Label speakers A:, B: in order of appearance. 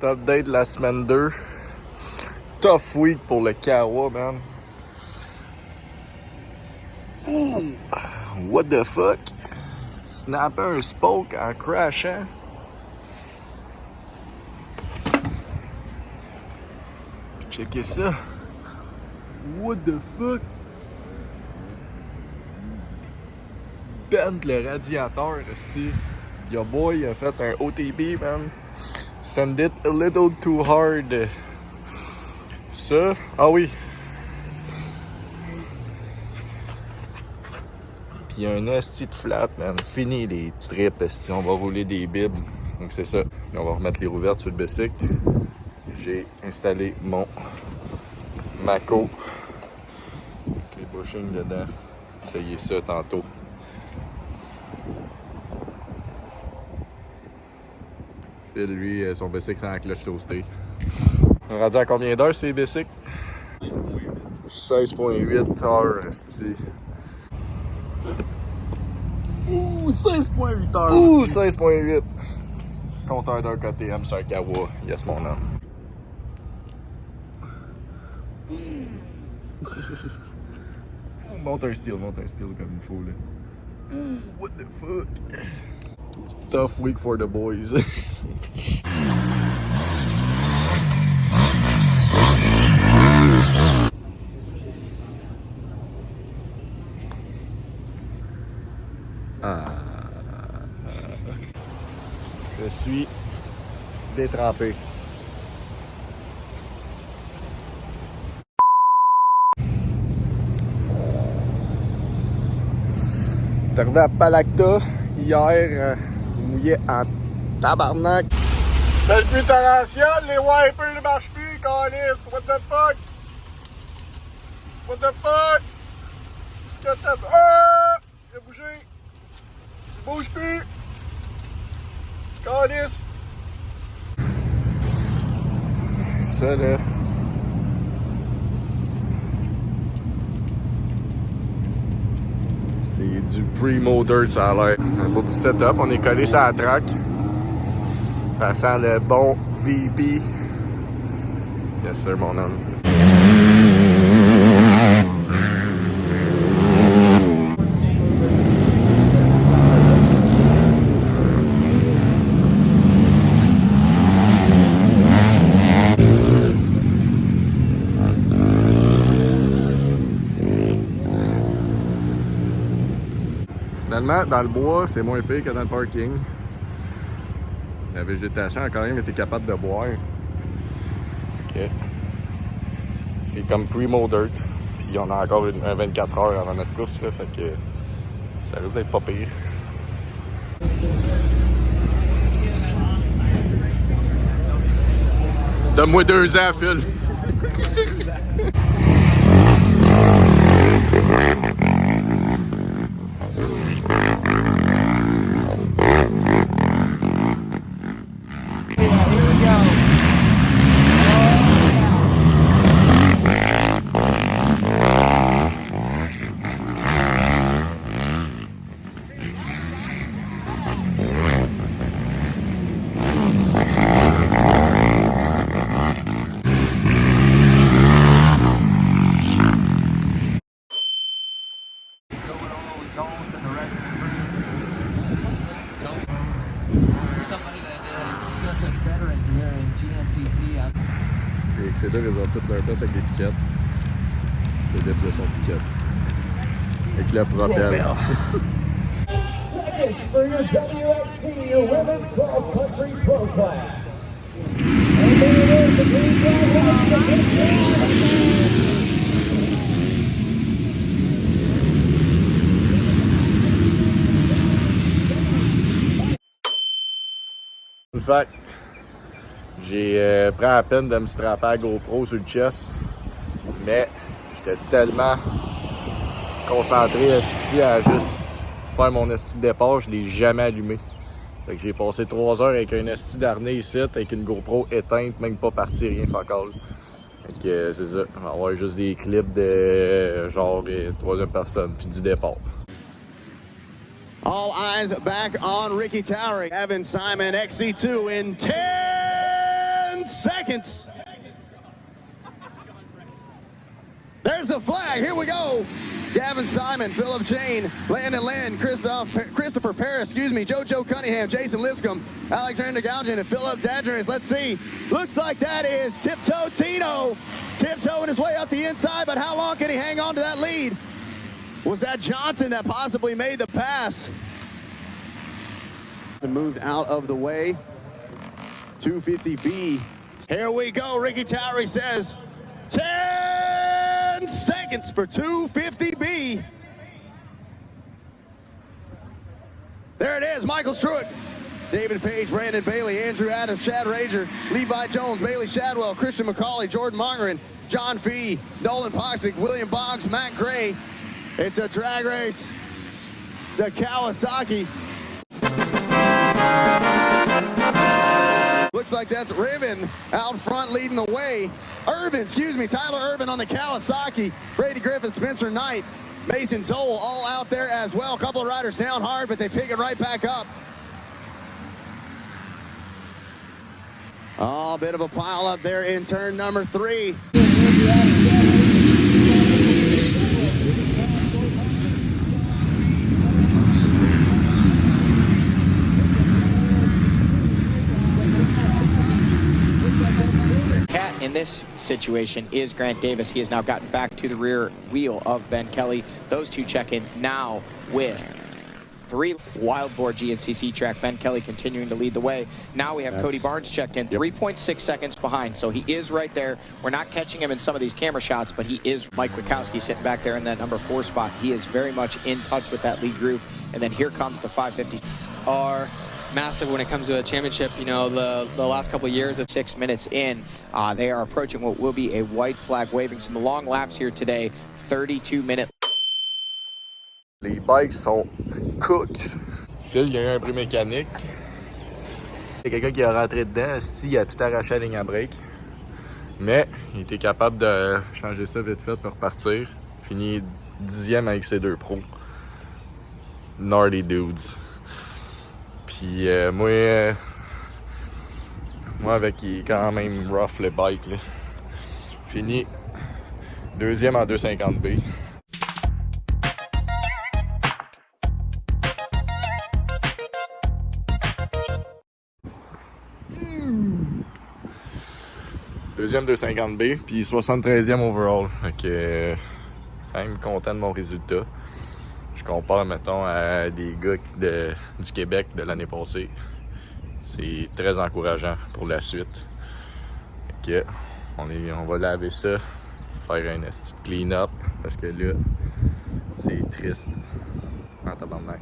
A: Petit update la semaine 2. Tough week pour le Kawa, man. Ooh, what the fuck? Snapper un spoke en crashant. Checkez ça. What the fuck? Bent le radiateur, esti. Yo boy a fait un OTB, man. Send it a little too hard. Ça, ah oui. Puis un esti de flat, man. Fini les strips, esti. On va rouler des bibs. Donc c'est ça. Là, on va remettre les rouvertes sur le bicycle. J'ai installé mon Mako. Avec les bushings dedans. Essayez ça tantôt. Phil, lui, son bicycle c'est en clutch toasté. On est rendu à combien d'heures ces bicycles? 16.8 heures, esti.
B: Ouh, 16.8 heures.
A: Ouh, 16.8. Compteur d'heures KTM sur un Kawa. Yes, mon homme. Monte un steel comme il faut, là. What the fuck? Tough week for the boys. Je suis détrempé. T'es arrivé à Palacta hier, mouillé en tabarnak. Belle pluie torrentielle, les wipers ne marchent plus, câlisse. What the fuck? What the fuck? Sketchup. Ah! Il a bougé. Il bouge plus. Câlisse. Ça là. C'est du pre-motor, ça a l'air. Un beau petit setup, on est collé sur la track. Ça sent le bon VP. Yes sir, mon homme. Finalement, dans le bois, c'est moins pire que dans le parking. La végétation a quand même été capable de boire. Okay. C'est comme pre-molded. Puis on a encore un 24 heures avant notre course, là, fait que ça risque d'être pas pire. Donne-moi 2 ans, Phil. Les Exceda résolvent toutes leurs places avec des piquettes. Le dip de son piquette. Avec la propelle.
C: For your WXC, your women's cross country pro class. And there it is, the green flag.
A: Une fact, j'ai pris la peine de me strapper à GoPro sur le chest, mais j'étais tellement concentré esti, à juste faire mon esti de départ, je l'ai jamais allumé. Fait que j'ai passé 3 heures avec un esti d'harnais ici, avec une GoPro éteinte, même pas parti, rien fuck all. Fait que c'est ça, on va avoir juste des clips de genre troisième personne, puis du départ.
D: All eyes back on Ricky Towery. Evan Simon XC2 in 10 10 seconds. There's the flag. Here we go. Gavin Simon, Philip Jane, Landon Lynn, Christopher Paris, JoJo Cunningham, Jason Lipscomb, Alexander Galgen, and Philip Dadris. Let's see. Looks like that is Tiptoe Tino. Tiptoeing his way up the inside, but how long can he hang on to that lead? Was that Johnson that possibly made the pass? And moved out of the way. 250B. Here we go. Ricky Towery says 10 seconds for 250B. There it is. Michael Struick, David Page, Brandon Bailey, Andrew Adams, Chad Rager, Levi Jones, Bailey Shadwell, Christian McCauley, Jordan Mongerin, John Fee, Nolan Poxick, William Boggs, Matt Gray. It's a drag race. It's a Kawasaki. Looks like that's Riven out front leading the way. Tyler Irvin on the Kawasaki. Brady Griffin, Spencer Knight, Mason Zoll all out there as well. A couple of riders down hard, but they pick it right back up. Oh, a bit of a pile up there in turn number 3.
E: In this situation is Grant Davis. He has now gotten back to the rear wheel of Ben Kelly. Those two check in now with 3 Wildboard GNCC track. Ben Kelly continuing to lead the way. Now we have Cody Barnes checked in, 3.6 seconds behind. So he is right there. We're not catching him in some of these camera shots, but he is. Mike Wachowski sitting back there in that number 4 spot. He is very much in touch with that lead group. And then here comes the 550s.
F: Are massive when it comes to a championship. You know, the last couple of years.
E: 6 minutes in, they are approaching what will be a white flag waving. Some long laps here today, 32 minutes.
A: Les bikes sont cooked. Phil, il y a eu un bruit mécanique. Il y a quelqu'un qui est rentré dedans. Il a tout arraché à la ligne à break. Mais il était capable de changer ça vite fait pour repartir. Fini 10e avec ses 2 pros. Gnarly dudes. Puis moi avec qui est quand même rough le bike là. Fini 2e en 250B. Deuxième 250B, puis 73e overall. Fait que quand même content de mon résultat. Je compare, mettons, à des gars du Québec de l'année passée. C'est très encourageant pour la suite. Fait que on va laver ça, faire un petit clean-up, parce que là, c'est triste en tabarnak.